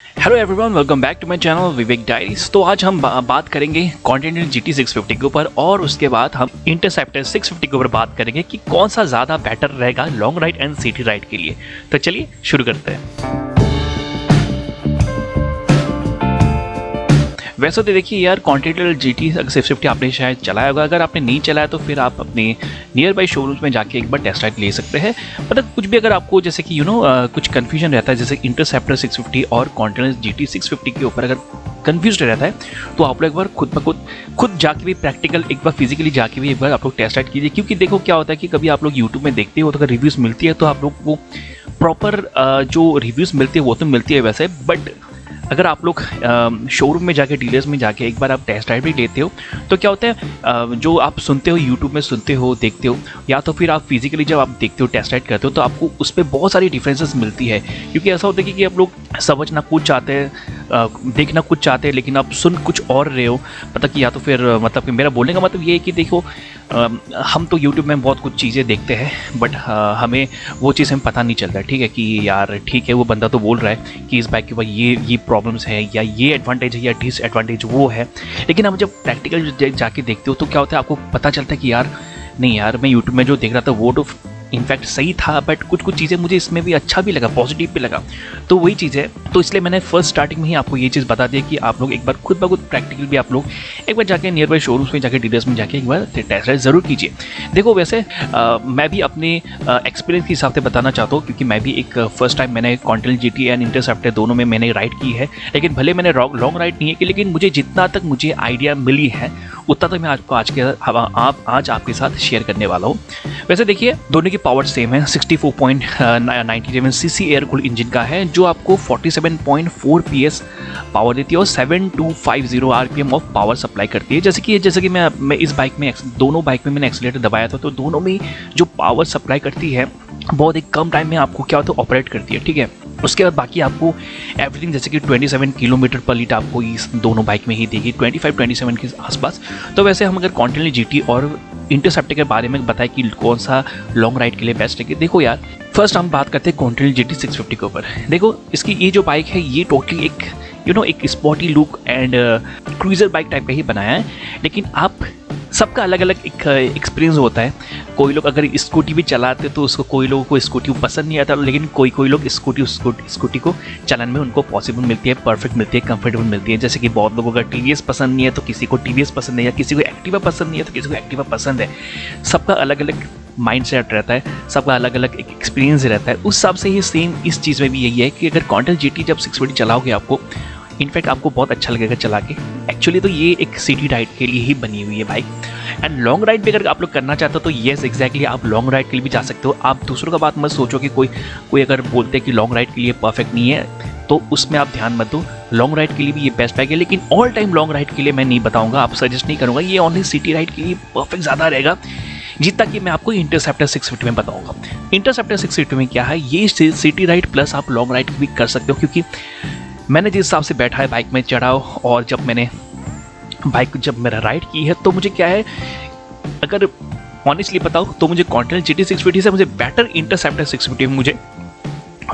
Hello everyone, welcome back to my channel Vivek diaries. तो आज हम बात करेंगे कॉन्टिनेंटल GT 650 के ऊपर और उसके बाद हम इंटरसेप्टर 650 के ऊपर बात करेंगे कि कौन सा ज़्यादा बेटर रहेगा long ride and city ride के लिए। तो चलिए शुरू करते हैं। वैसे तो देखिए यार, कॉन्टिनेंटल GT 650 आपने शायद चलाया होगा। अगर आपने नहीं चलाया तो फिर आप अपने नियर बाई शोरूम्स में जाके एक बार टेस्ट राइड ले सकते हैं। मतलब कुछ भी अगर आपको जैसे कि कुछ कन्फ्यूजन रहता है, जैसे इंटरसेप्टर 650 और कॉन्टिनेंटल GT 650 के ऊपर अगर कन्फ्यूज रहता है तो आप लोग एक बार खुद जाके भी प्रैक्टिकल एक बार फिजिकली जाके भी एक बार आप लोग टेस्ट राइड कीजिए। क्योंकि देखो क्या होता है कि कभी आप लोग यूट्यूब में देखते हो तो अगर रिव्यूज़ मिलती है तो आप लोग वो प्रॉपर जो रिव्यूज़ मिलती है वो तो मिलती है वैसे, बट अगर आप लोग शोरूम में जाके डीलर्स में जाके एक बार आप टेस्ट राइड भी लेते हो तो क्या होता है, जो आप सुनते हो यूट्यूब में सुनते हो देखते हो या तो फिर आप फिजिकली जब आप देखते हो टेस्ट राइड करते हो तो आपको उस पर बहुत सारी डिफरेंसेस मिलती है। क्योंकि ऐसा होता है कि आप लोग समझना कुछ चाहते हैं, देखना कुछ चाहते हैं, लेकिन आप सुन कुछ और रहे हो। मतलब कि या तो फिर मतलब कि मेरा बोलने का मतलब ये है कि देखो, हम तो यूट्यूब में बहुत कुछ चीज़ें देखते हैं बट हमें वो चीज़ हमें पता नहीं चलता, ठीक है, कि यार ठीक है वो बंदा तो बोल रहा है कि इस बाइक के ऊपर ये प्रॉब्लम्स है या ये एडवांटेज है या डिसएडवांटेज वो है। लेकिन हम जब प्रैक्टिकल जाके देखते हो तो क्या होता है, आपको पता चलता है कि यार नहीं यार, मैं यूट्यूब में जो देख रहा था वो तो इनफैक्ट सही था, बट कुछ चीज़ें मुझे इसमें भी अच्छा भी लगा, पॉजिटिव भी लगा। तो वही चीज़ है, तो इसलिए मैंने फर्स्ट स्टार्टिंग में ही आपको ये चीज़ बता दी कि आप लोग एक बार खुद ब खुद प्रैक्टिकल भी आप लोग एक बार जाके नियर बाई शोरूम्स में जाके डीलर्स में जाके एक बार टेस्ट राइड ज़रूर कीजिए। देखो वैसे मैं भी अपने एक्सपीरियंस के हिसाब से बताना चाहता हूँ, क्योंकि मैं भी एक फर्स्ट टाइम मैंने कॉन्टिनेंटल GT एंड इंटरसेप्टर दोनों में मैंने राइड की है। लेकिन भले मैंने लॉन्ग राइड नहीं है कि, लेकिन मुझे जितना तक मुझे आइडिया मिली है उतना तक मैं आज आपके साथ शेयर करने वाला हूँ। वैसे देखिए दोनों की पावर सेम है, 64.97 सीसी एयर कूल्ड इंजन का है जो आपको 47.4 PS पावर देती है और 7250 RPM ऑफ पावर सप्लाई करती है। जैसे कि मैं इस बाइक में दोनों बाइक में मैंने एक्सीलरेटर दबाया था तो दोनों में जो पावर सप्लाई करती है बहुत एक कम टाइम में आपको क्या होता है ऑपरेट करती है, ठीक है। उसके बाद बाकी आपको एवरीथिंग जैसे कि 27 किलोमीटर पर लीटर आपको इस दोनों बाइक में ही देगी, 27 के आसपास। तो वैसे हम अगर कॉन्टिनेंटल GT और इंटरसेप्टर के बारे में बताएं कि कौन सा लॉन्ग राइड के लिए बेस्ट है, देखो यार फर्स्ट हम बात करते हैं कॉन्टिनेंटल GT 650 के ऊपर। देखो इसकी ये जो बाइक है ये टोटली एक sporty look and cruiser bike type का ही बनाया है। लेकिन आप सबका अलग अलग एक एक्सपीरियंस होता है। कोई लोग अगर स्कूटी भी चलाते तो उसको कोई लोगों को स्कूटी पसंद नहीं आता, लेकिन कोई लोग स्कूटी को चलाने में उनको पॉसिबल मिलती है, परफेक्ट मिलती है, कंफर्टेबल मिलती है। जैसे कि बहुत लोगों का TVS पसंद नहीं है तो किसी को TVS पसंद है, या किसी को एक्टिवा पसंद नहीं है तो किसी को एक्टिवा पसंद है। सबका अलग अलग माइंड सेट रहता है, सबका अलग अलग एक एक्सपीरियंस रहता है। उस हिसाब से ही सेम इस चीज़ में भी यही है कि अगर कॉन्टिनेंटल GT जब 650 चलाओगे आपको इनफैक्ट आपको बहुत अच्छा लगेगा चला के। एक्चुअली तो ये एक सिटी राइड के लिए ही बनी हुई है बाइक। एंड लॉन्ग राइड भी अगर आप लोग करना चाहते हो तो येस एग्जैक्टली आप लॉन्ग राइड के लिए भी जा सकते हो। आप दूसरों का बात मत सोचो कि कोई अगर बोलते हैं कि लॉन्ग राइड के लिए परफेक्ट नहीं है तो उसमें आप ध्यान मत दो। लॉन्ग राइड के लिए भी ये बेस्ट बाइक है, लेकिन ऑल टाइम लॉन्ग राइड के लिए मैं नहीं बताऊँगा, आप सजेस्ट नहीं करूँगा। ये ओनली सिटी राइड के लिए परफेक्ट ज़्यादा रहेगा जितना कि मैं आपको इंटरसेप्टर 650 में बताऊँगा। इंटरसेप्टर 650 में क्या है, ये सिटी राइड प्लस आप लॉन्ग राइड भी कर सकते हो। क्योंकि मैंने जिस हिसाब से बैठा है बाइक में चढ़ा और जब मेरा राइड की है तो मुझे क्या है, अगर ऑनेस्टली बताऊँ तो मुझे कॉन्टिनेंटल GT 650 से मुझे बेटर इंटरसेप्टर 650 में मुझे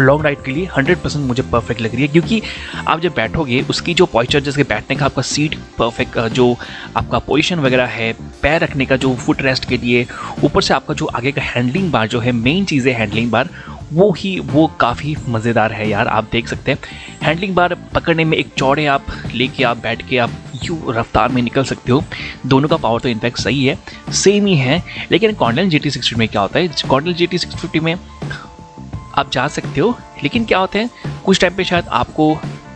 लॉन्ग राइड के लिए 100% मुझे परफेक्ट लग रही है। क्योंकि आप जब बैठोगे उसकी जो पॉस्चर जैसे बैठने का आपका सीट परफेक्ट, जो आपका पोजीशन वगैरह है, पैर रखने का जो फुट रेस्ट के लिए, ऊपर से आपका जो आगे का हैंडलिंग बार जो है, मेन चीज़ है हैंडलिंग बार, वो काफ़ी मज़ेदार है यार। आप देख सकते हैं हैंडलिंग बार पकड़ने में एक चौड़े आप लेके आप बैठ के आप यूँ रफ्तार में निकल सकते हो। दोनों का पावर तो इनफैक्ट सही है, सेम ही है। लेकिन कॉन्टिनेंटल GT 650 में क्या होता है, कॉन्टिनेंटल GT 650 में आप जा सकते हो, लेकिन क्या होता है कुछ टाइम पे शायद आपको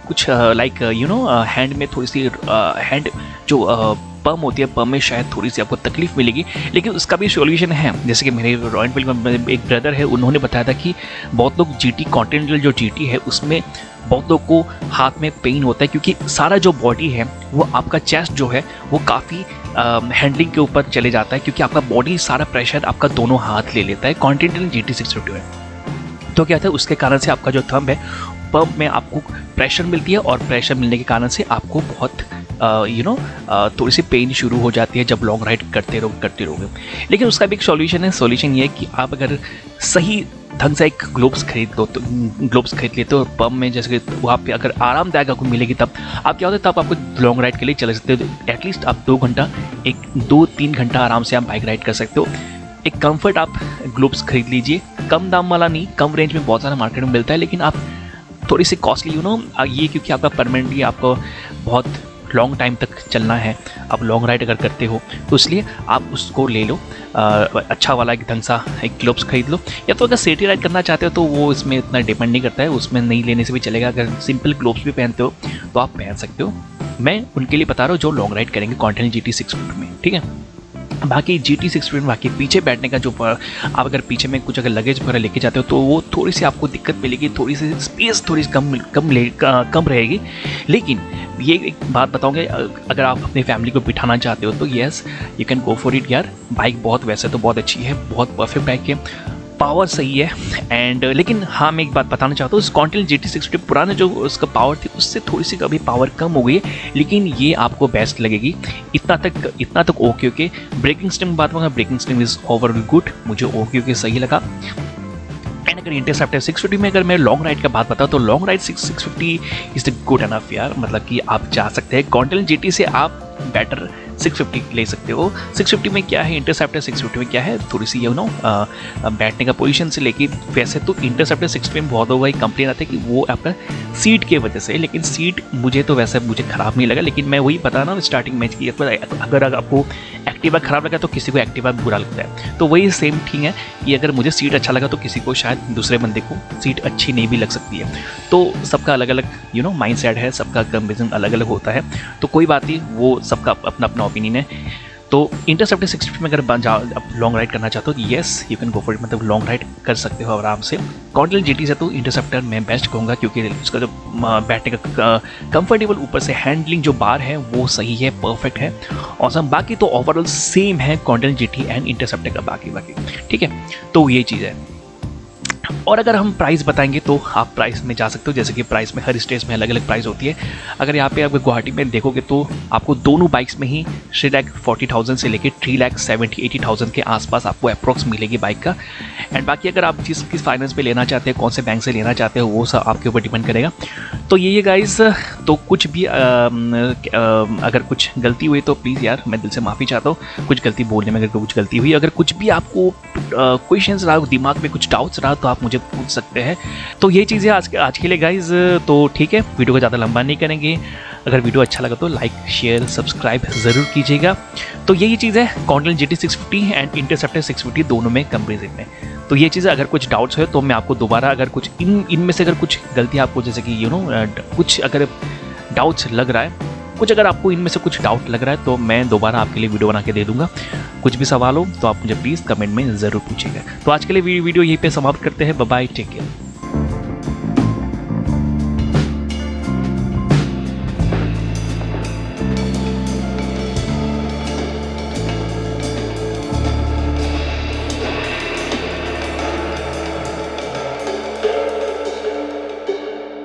कुछ हैंड में थोड़ी सी हैंड जो पम्प होती है, पम्प में शायद थोड़ी सी आपको तकलीफ मिलेगी। लेकिन उसका भी सॉल्यूशन है। जैसे कि मेरे रॉयल एनफील्ड में एक ब्रदर है, उन्होंने बताया था कि बहुत लोग GT कॉन्टिनेंटल जो GT है उसमें बहुत लोग को हाथ में पेन होता है, क्योंकि सारा जो बॉडी है वो आपका चेस्ट जो है वो काफ़ी हैंडलिंग के ऊपर चले जाता है, क्योंकि आपका बॉडी सारा प्रेशर आपका दोनों हाथ ले लेता है कॉन्टिनेंटल GT 650 में। तो क्या होता है उसके कारण से आपका जो थंब है पंप में आपको प्रेशर मिलती है और प्रेशर मिलने के कारण से आपको बहुत थोड़ी सी पेन शुरू हो जाती है जब लॉन्ग राइड करते रहोगे। लेकिन उसका भी एक सॉल्यूशन है। सॉल्यूशन ये है कि आप अगर सही ढंग से एक ग्लोब्स खरीद लो, तो ग्लोब्स खरीद लेते हो पब में, जैसे कि वहाँ पे अगर आरामदायक आपको मिलेगी तब आप क्या होता है, तब आपको लॉन्ग राइड के लिए चले सकते हो। एटलीस्ट आप 2 घंटा 2-3 घंटा आराम से आप बाइक राइड कर सकते हो। एक कंफर्ट आप ग्लोब्स खरीद लीजिए, कम दाम वाला नहीं, कम रेंज में बहुत सारा मार्केट में मिलता है, लेकिन आप थोड़ी सी कॉस्टली ये क्योंकि आपका परमानेंटली आपको बहुत लॉन्ग टाइम तक चलना है, आप लॉन्ग राइड अगर करते हो तो इसलिए आप उसको ले लो। अच्छा वाला एक ढंग सा एक ग्लोब्स खरीद लो, या तो अगर सिटी राइड करना चाहते हो तो वो इसमें इतना डिपेंड नहीं करता है, उसमें नहीं लेने से भी चलेगा। अगर सिंपल ग्लोब्स भी पहनते हो तो आप पहन सकते हो। मैं उनके लिए बता रहा हूँ जो लॉन्ग राइड करेंगे कॉन्टिनेंटल GT 650 में, ठीक है। बाकी GT 650 बाकी पीछे बैठने का जो आप अगर पीछे में कुछ अगर लगेज वगैरह लेके जाते हो तो वो थोड़ी सी आपको दिक्कत मिलेगी, थोड़ी सी स्पेस थोड़ी सी कम रहेगी। लेकिन ये एक बात बताऊंगे, अगर आप अपनी फैमिली को बिठाना चाहते हो तो yes you can go for it यार। बाइक बहुत वैसे तो बहुत अच्छी है, बहुत परफेक्ट बाइक है, पावर सही है एंड लेकिन हाँ मैं एक बात बताना चाहता हूँ, कॉन्टिनेंटल GT 650 पुराना जो उसका पावर थी उससे थोड़ी सी कभी पावर कम हो गई है, लेकिन ये आपको बेस्ट लगेगी। इतना तक ओके। ब्रेकिंग सिस्टम की बात करूँगा, braking system is overall good, मुझे ओके सही लगा। एंड अगर इंटरसेप्टर 650 में अगर मैं लॉन्ग राइड का बात बताऊँ तो long ride 650 is the good enough यार, मतलब कि आप जा सकते हैं कॉन्टिनेंटल GT से आप बेटर 650 ले सकते हो। 650 में क्या है, इंटरसेप्टर 650 में क्या है, थोड़ी सी बैठने का पोजीशन से लेके, वैसे तो इंटरसेप्टर 650 में बहुत होगा कंप्लेन आता है कि वो आपका सीट के वजह से, लेकिन सीट मुझे ख़राब नहीं लगा। लेकिन मैं वही बता रहा हूँ स्टार्टिंग में कि अगर आपको एक्टिवा ख़राब लगा तो किसी को एक्टिवा बुरा लगता है, तो वही सेम थिंग है कि अगर मुझे सीट अच्छा लगा तो किसी को शायद दूसरे बंदे को सीट अच्छी नहीं भी लग सकती है। तो सबका अलग अलग माइंड सेट है, सबका कंपेरिजन अलग अलग होता है, तो कोई बात नहीं, वो सबका अपना अपना ओपिनियन है। तो इंटरसेप्टर 650 में अगर आप लॉन्ग राइड करना चाहते हो तो yes you can go for it, मतलब लॉन्ग राइड कर सकते हो आराम से। कॉन्टिनेंटल GT से तो इंटरसेप्टर मैं बेस्ट कहूँगा, क्योंकि उसका जो बैठने का कंफर्टेबल, ऊपर से हैंडलिंग जो बार है वो सही है, परफेक्ट है, ऑसम। बाकी तो ओवरऑल सेम है कॉन्टिनेंटल GT एंड इंटरसेप्टर का बाकी ठीक है। तो ये चीज़ है। और अगर हम प्राइस बताएंगे तो आप प्राइस में जा सकते हो, जैसे कि प्राइस में हर स्टेज में अलग अलग प्राइस होती है। अगर यहाँ पे आप गुवाहाटी में देखोगे तो आपको दोनों बाइक्स में ही 3,40,000 से लेके 3,70,000-80,000 के आसपास आपको अप्रोक्स मिलेगी बाइक का। एंड बाकी अगर आप किस फाइनेंस पे लेना चाहते हैं, कौन से बैंक से लेना चाहते हो, वो सब आपके ऊपर डिपेंड करेगा। तो ये गाइस, तो कुछ भी अगर कुछ गलती हुई तो प्लीज़ यार मैं दिल से माफ़ी चाहता हूँ, कुछ गलती बोलने में अगर कुछ गलती हुई, अगर कुछ भी आपको क्वेश्चंस रहा, दिमाग में कुछ डाउट्स रहा तो आप मुझे पूछ सकते हैं। तो ये चीज़ें आज के लिए गाइज, तो ठीक है, वीडियो को ज़्यादा लंबा नहीं करेंगे। अगर वीडियो अच्छा लगा तो लाइक शेयर सब्सक्राइब ज़रूर कीजिएगा। तो यही चीज़ है कॉन्टिनेंटल GT 650 एंड इंटरसेप्टर 650 दोनों में कंपेरिजन में। तो ये चीज़ें अगर कुछ डाउट्स है तो मैं आपको दोबारा, अगर कुछ इनमें से अगर कुछ गलती आपको, जैसे कि कुछ अगर डाउट्स लग रहा है, कुछ अगर आपको इनमें से कुछ डाउट लग रहा है तो मैं दोबारा आपके लिए वीडियो बना के दे दूंगा। कुछ भी सवाल हो तो आप मुझे प्लीज़ कमेंट में ज़रूर पूछिएगा। तो आज के लिए वीडियो यहीं पे समाप्त करते हैं। Bye bye, take care.